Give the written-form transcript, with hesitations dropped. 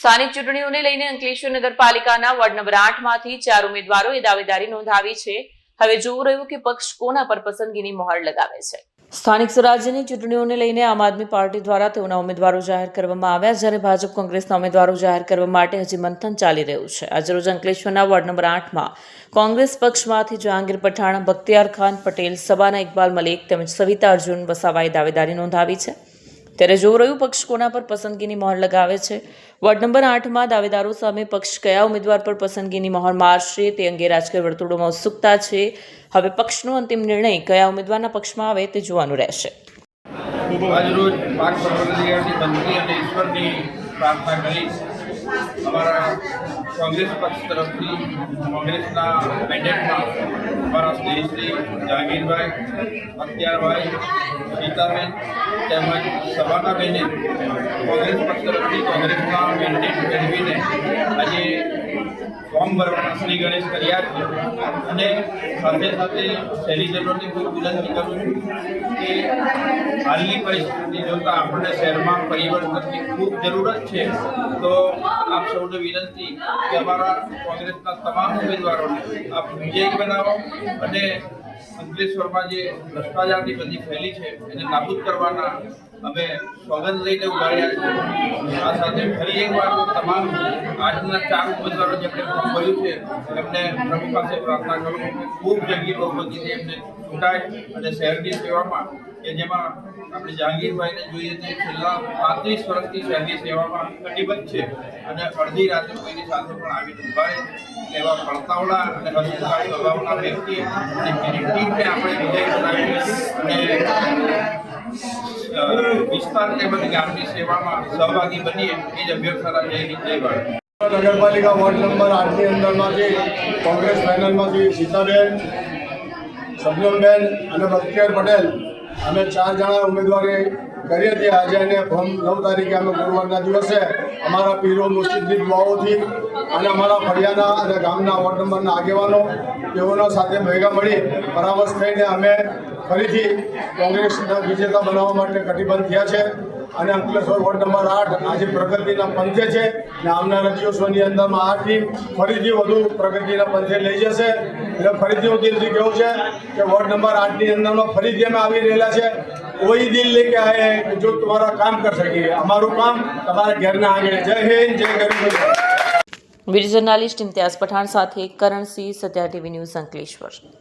સ્થાનિક ચૂંટણીઓને લઈને અંકલેશ્વર નગરપાલિકાના વોર્ડ નંબર 8 માંથી 4 ઉમેદવારોએ દાવેદારી નોંધાવી છે। હવે જોવું રહ્યું કે પક્ષ કોના પર પસંદગીની મહોર લગાવે છે। સ્થાનિક સ્વરાજ્યની ચૂંટણીઓને લઈને આમ આદમી પાર્ટી દ્વારા તેઓના ઉમેદવારો જાહેર કરવામાં આવ્યા, જ્યારે ભાજપ કોંગ્રેસના ઉમેદવારો જાહેર કરવા માટે હજી મંથન ચાલી રહ્યું છે। આજરોજ અંકલેશ્વરના વોર્ડ નંબર 8માં કોંગ્રેસ પક્ષમાંથી જહાંગીર પઠાણ, બખ્તિયાર ખાન પટેલ, સબાના ઇકબાલ મલિક તેમજ સવિતા અર્જુન વસાવાએ દાવેદારી નોંધાવી છે। ત્યારે જોવું રહ્યું પક્ષ કોના પર પસંદગીની મહોર લગાવે છે। વોર્ડ નંબર 8માં દાવેદારો સામે પક્ષ કયા ઉમેદવાર પર પસંદગીની મહોર મારશે તે અંગે રાજકીય વર્તુળોમાં ઉત્સુકતા છે। હવે પક્ષનો અંતિમ નિર્ણય કયા ઉમેદવારના પક્ષમાં આવે તે જોવાનું રહેશે। આજરોજ પાક પ્રબંધની મંત્રી અને ઈશ્વરની પ્રાર્થના કરી અમારા કોંગ્રેસ પક્ષ તરફથી કોંગ્રેસના મેન્ડેટમાં અમારા સ્નેહશ્રી જહાંગીરભાઈ, બખ્તિયારભાઈ, સીતાબેન તેમજ સબાનાબેને કોંગ્રેસ પક્ષ તરફથી કોંગ્રેસના મેન્ડેટ મેળવીને આજે ફોર્મ ભરવાના શ્રી ગણેશ કર્યા છે। અને સાથે સાથે શહેરીજનોને ખૂબ વિનંતી કરું છું કે હાલની પરિસ્થિતિ જોતાં આપણને શહેરમાં પરિવર્તનની ખૂબ જરૂરત છે। તો આપ સૌને વિનંતી કે અમારા કોંગ્રેસના તમામ ઉમેદવારોને આપ વિજયી બનાવો અને અંકલેશ્વરમાં જે ભ્રષ્ટાચારની બધી ફેલી છે એને નાબૂદ કરવાના અમે સોગંદ લઈને ઉભાર્યા છે। આ સાથે ફરી એકવાર તમામ આજના 4 ઉમેદવારો જેમને ફોર્મ ભર્યું છે એમને પ્રભુ પાસે પ્રાર્થના કરું ખૂબ જંગી બહુમતીથી એમને ચૂંટાય અને શહેરની સેવામાં કે જેમાં આપણે જહાંગીરભાઈને જોઈએ તો છેલ્લા 35 વર્ષથી શહેરની સેવામાં કટિબદ્ધ છે અને અડધી રાતે કોઈની સાથે પણ આવીને ઊભા રહે એવા પડતાવડા અને હસમુખા સ્વભાવના વ્યક્તિ અને એની ટીમને આપણે વિજય બનાવી અને વિસ્તાર તેમજ ગામની સેવામાં સહભાગી બનીએ એ જ અભ્યર્થના જય હિન્દ જય ભારત। નગરપાલિકા વોર્ડ નંબર 8ની અંદરમાંથી કોંગ્રેસ પેનલમાંથી સીતાબેન, શબનમબેન અને બખ્તિયાર પટેલ અમે 4 જણા ઉમેદવારી કરી હતી। આજે એને ફોર્મ 9 તારીખે અમે ગુરુવારના દિવસે અમારા પીરો મુર્શિદની દુઆઓથી અને અમારા ફળિયાના અને ગામના વોર્ડ નંબરના આગેવાનો તેઓના સાથે ભેગા મળી પરામર્શ થઈને અમે ફરીથી કોંગ્રેસના વિજેતા બનાવવા માટે કટિબદ્ધ થયા છે અને અંકલેશ્વર વોર્ડ નંબર 8 આજે પ્રગતિના પંથે છે અને આવનારા દિવસોની અંદરમાં આ ટીમ ફરીથી વધુ પ્રગતિના પંથે લઈ જશે। એટલે ફરીથી હું દિલથી કહું છે કે વોર્ડ નંબર 8ની અંદરમાં ફરીથી અમે આવી રહેલા છે। કોઈ દિલ લેકે આए કે જો તમારા કામ કર સકે, અમારું કામ તમારા ઘરના આંગણે। જય હિન્દ, જય ગરીબ। વીડિયો જર્નાલિસ્ટ ઇમ્તિયાઝ પઠાણ સાથે કરણસિંહ, સત્યા ટીવી ન્યૂઝ અંકલેશ્વર।